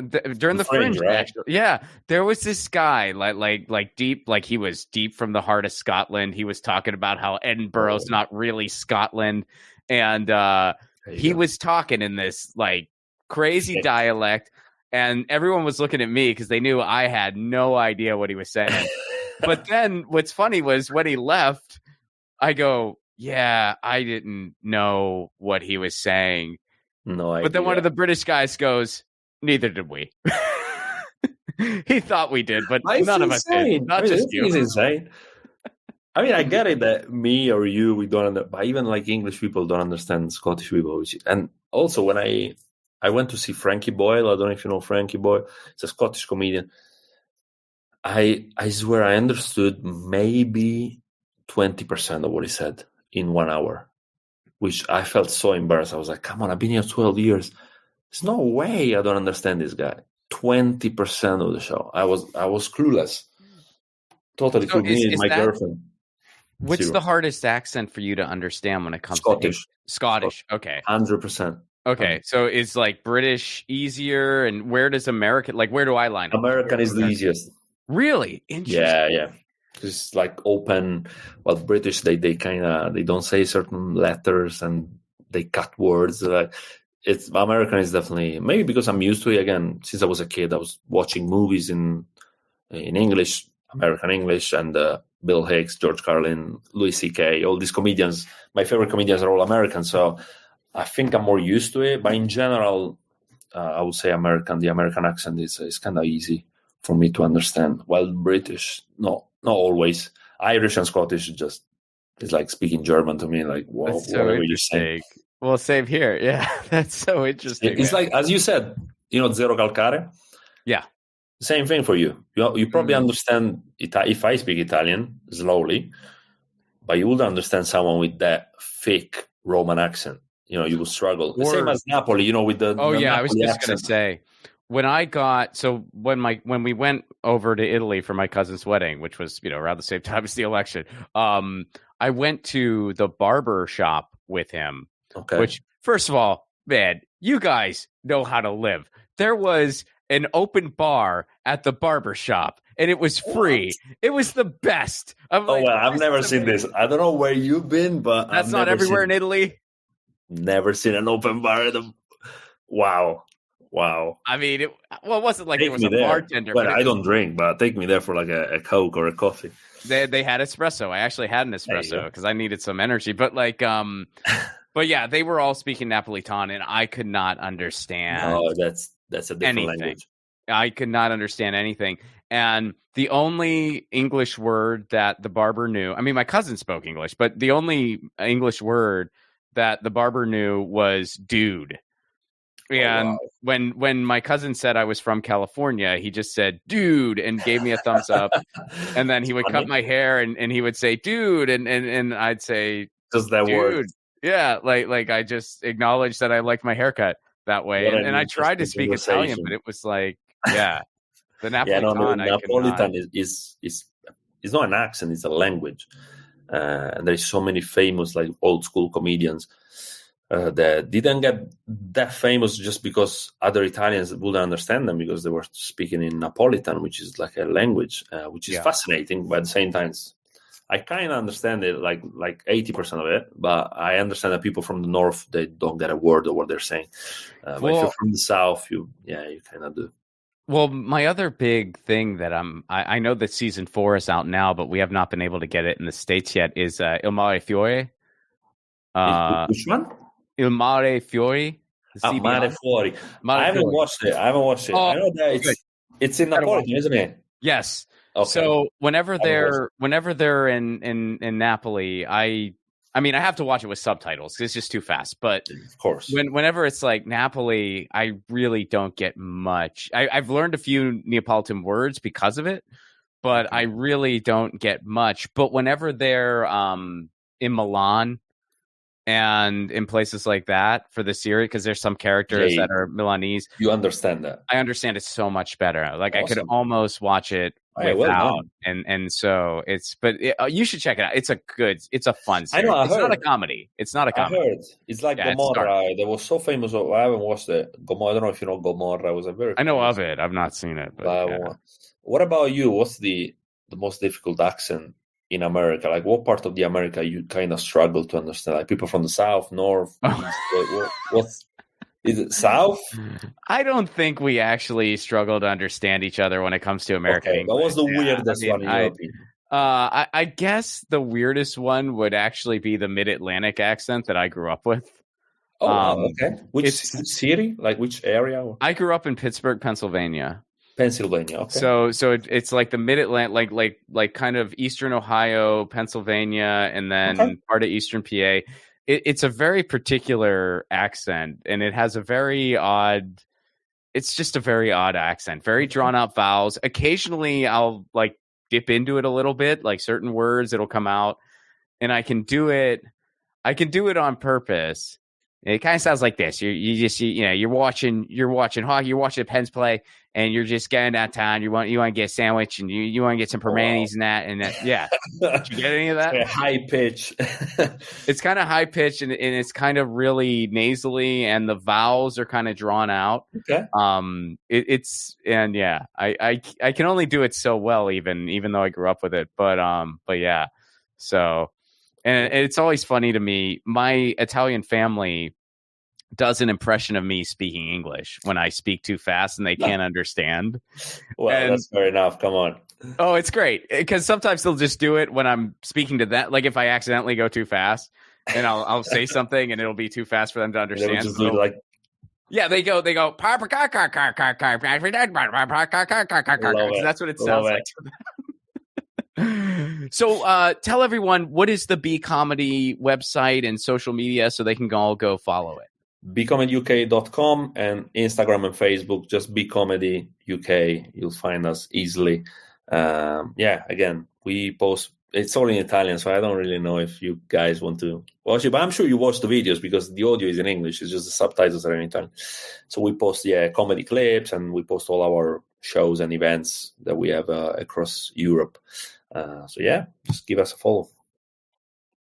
Fringe, right? Actually. Yeah, there was this guy like deep, like he was deep from the heart of Scotland. He was talking about how Edinburgh's not really Scotland, and he was talking in this like crazy dialect. And everyone was looking at me because they knew I had no idea what he was saying. But then what's funny was when he left, I go, yeah, I didn't know what he was saying. No idea. But then one of the British guys goes, neither did we. He thought we did, but none of us did. Not just you. It's insane. I mean, I get it that me or you, we don't understand, but even like English people don't understand Scottish people. And also when I went to see Frankie Boyle. I don't know if you know Frankie Boyle. It's a Scottish comedian. I swear I understood maybe 20% of what he said in 1 hour, which I felt so embarrassed. I was like, come on, I've been here 12 years. There's no way I don't understand this guy. 20% of the show. I was clueless. Totally So clueless. Me and my that, girlfriend. what's Zero. the hardest accent for you to understand when it comes Scottish. to Scottish? Okay. 100%. Okay. So is like British easier, and where does American, like where do I line up? American is the easiest. Really? Interesting. Yeah. It's like open. Well, British, they kind of, they don't say certain letters and they cut words. It's American is definitely, maybe because I'm used to it. Again, since I was a kid, I was watching movies in English, American English, and Bill Hicks, George Carlin, Louis C.K., all these comedians. My favorite comedians are all American, so I think I'm more used to it. But in general, I would say American. The American accent is kind of easy for me to understand. While British, no, not always. Irish and Scottish is like speaking German to me. Like, whoa, That's so whatever you're saying. Well, same here. Yeah, that's so interesting. It's like, as you said, zero calcare. Yeah. Same thing for you. You probably understand if I speak Italian slowly, but you would understand someone with that fake Roman accent. You will struggle. The same as Napoli, with the Napoli I was just going to say, when we went over to Italy for my cousin's wedding, which was, around the same time as the election, I went to the barber shop with him. Okay. Which, first of all, man, you guys know how to live. There was an open bar at the barber shop, and it was free. What? It was the best. I've never seen this. I don't know where you've been, but that's not everywhere in Italy. Never seen an open bar at the. Wow. I mean, it wasn't like there was a bartender. Well, I don't drink, but take me there for like a Coke or a coffee. They had espresso. I actually had an espresso because I needed some energy. But but yeah, they were all speaking Napolitan, and I could not understand. Oh, that's a different language. I could not understand anything. And the only English word that the barber knew, I mean, my cousin spoke English, but the only English word that the barber knew was dude. And when my cousin said I was from California, he just said, dude, and gave me a thumbs up. And then he would cut my hair and he would say, dude. And I'd say, just that dude. word. Yeah. Like I just acknowledged that I liked my haircut that way. And I tried to speak Italian, but it was like, the Napolitan. Napolitan is not an accent, it's a language. And there's so many famous, like old school comedians that didn't get that famous just because other Italians wouldn't understand them because they were speaking in Napolitan, which is like a language, which is fascinating. But at the same time, I kind of understand it, like 80% of it. But I understand that people from the north, they don't get a word of what they're saying. But if you're from the south, you kind of do. Well, my other big thing that I know that season 4 is out now, but we have not been able to get it in the States yet, is Il Mare Fiore. Which one? Il Mare Fiore. Mare Fuori. I haven't watched it. Oh, I know that it's in Napoli, isn't it? Yes. Okay. So whenever they're in Napoli, I mean, I have to watch it with subtitles. It's just too fast. But of course, whenever it's like Napoli, I really don't get much. I've learned a few Neapolitan words because of it, but I really don't get much. But whenever they're in Milan and in places like that for the series, because there's some characters that are Milanese, you understand that. I understand it so much better. Like awesome. I could almost watch it without, and so you should check it out. It's a fun series. I know, it's not a comedy. It's not a comedy. I heard it's like Gomorrah. They was so famous. I haven't watched it. Gomorrah. I don't know if you know Gomorrah. It was a very. I know of it. I've not seen it. But what about you? What's the most difficult accent in America? Like, what part of the America you kind of struggle to understand? Like people from the South, North, East, is it South? I don't think we actually struggle to understand each other when it comes to American English. What was the weirdest one in your opinion? I guess the weirdest one would actually be the Mid-Atlantic accent that I grew up with. Okay. Which city? Like which area? I grew up in Pittsburgh, Pennsylvania. Pennsylvania. Okay. So it's like the Mid-Atlantic, like kind of Eastern Ohio, Pennsylvania, and then part of Eastern PA. It's a very particular accent, and it has a very odd. It's just a very odd accent, very drawn out vowels. Occasionally, I'll like dip into it a little bit, like certain words, it'll come out. and I can do it on purpose. It kind of sounds like this. You're watching hockey, you're watching the Pens play, and you're just going downtown. You want to get a sandwich, and you want to get some permanis and that. Yeah. Did you get any of that? High pitch. It's kind of high pitch, and it's kind of really nasally, and the vowels are kind of drawn out. Okay. I can only do it so well, even though I grew up with it. But yeah. So. And it's always funny to me. My Italian family does an impression of me speaking English when I speak too fast and they can't understand. Well, that's fair enough. Come on. Oh, it's great. Because sometimes they'll just do it when I'm speaking to them. Like if I accidentally go too fast and I'll say something and it'll be too fast for them to understand. Yeah, they go. That's what it sounds like. So tell everyone, what is the Be Comedy website and social media so they can all go follow it? BeComedyUK.com and Instagram and Facebook, just BeComedyUK. You'll find us easily. Again, we post. It's all in Italian, so I don't really know if you guys want to watch it, but I'm sure you watch the videos because the audio is in English. It's just the subtitles are in Italian. So we post comedy clips, and we post all our shows and events that we have across Europe. Just give us a follow.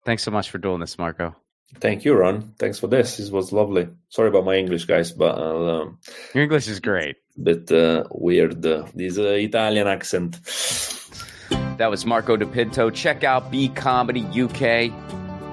Thanks so much for doing this, Marco. Thank you, Ron. Thanks for this. This was lovely. Sorry about my English, guys, but your English is great. Bit weird. This Italian accent. That was Marco Pinto. Check out Be Comedy UK.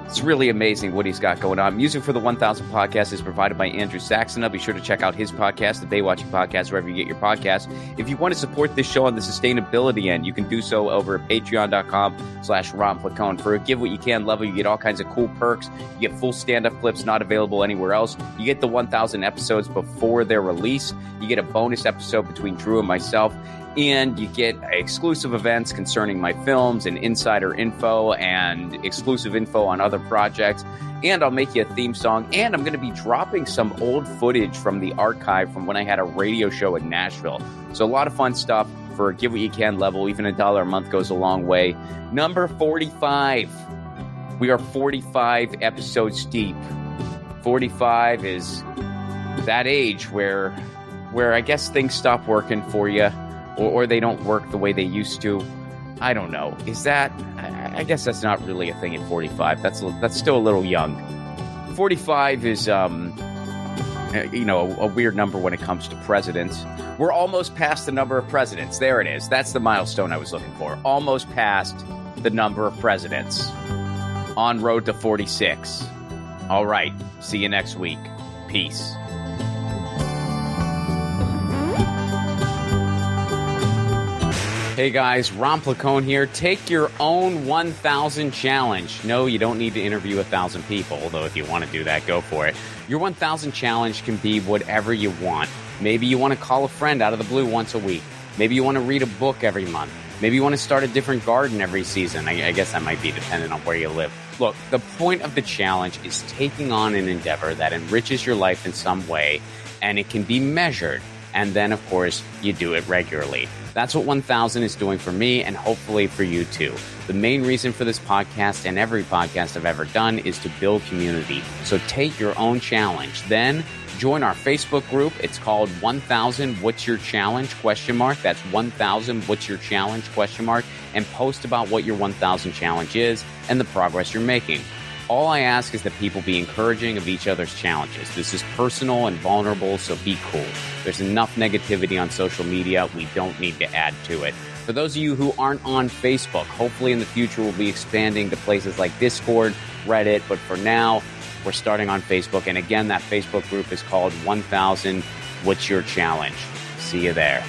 It's really amazing what he's got going on. Music for the 1000 podcast is provided by Andrew Saxena. Be sure to check out his podcast, the Baywatching Podcast, wherever you get your podcasts. If you want to support this show on the sustainability end, you can do so over at patreon.com/Ron Placone. For a Give What You Can level, you get all kinds of cool perks. You get full stand-up clips not available anywhere else. You get the 1000 episodes before their release. You get a bonus episode between Drew and myself. And you get exclusive events concerning my films and insider info and exclusive info on other projects. And I'll make you a theme song. And I'm going to be dropping some old footage from the archive from when I had a radio show in Nashville. So a lot of fun stuff for a Give What You Can level. Even $1 a month goes a long way. Number 45. We are 45 episodes deep. 45 is that age where I guess things stop working for you. Or they don't work the way they used to. I don't know. Is that? I guess that's not really a thing at 45. That's still a little young. 45 is, a weird number when it comes to presidents. We're almost past the number of presidents. There it is. That's the milestone I was looking for. Almost past the number of presidents. On road to 46. All right. See you next week. Peace. Hey guys, Ron Placone here. Take your own 1,000 challenge. No, you don't need to interview 1,000 people, although if you want to do that, go for it. Your 1,000 challenge can be whatever you want. Maybe you want to call a friend out of the blue once a week. Maybe you want to read a book every month. Maybe you want to start a different garden every season. I guess that might be dependent on where you live. Look, the point of the challenge is taking on an endeavor that enriches your life in some way, and it can be measured. And then, of course, you do it regularly. That's what 1,000 is doing for me and hopefully for you too. The main reason for this podcast and every podcast I've ever done is to build community. So take your own challenge. Then join our Facebook group. It's called 1,000 What's Your Challenge? ? That's 1,000 What's Your Challenge ? And post about what your 1,000 challenge is and the progress you're making. All I ask is that people be encouraging of each other's challenges. This is personal and vulnerable, so be cool. There's enough negativity on social media. We don't need to add to it. For those of you who aren't on Facebook, hopefully in the future we'll be expanding to places like Discord, Reddit, but for now, we're starting on Facebook. And again, that Facebook group is called 1,000 What's Your Challenge? See you there.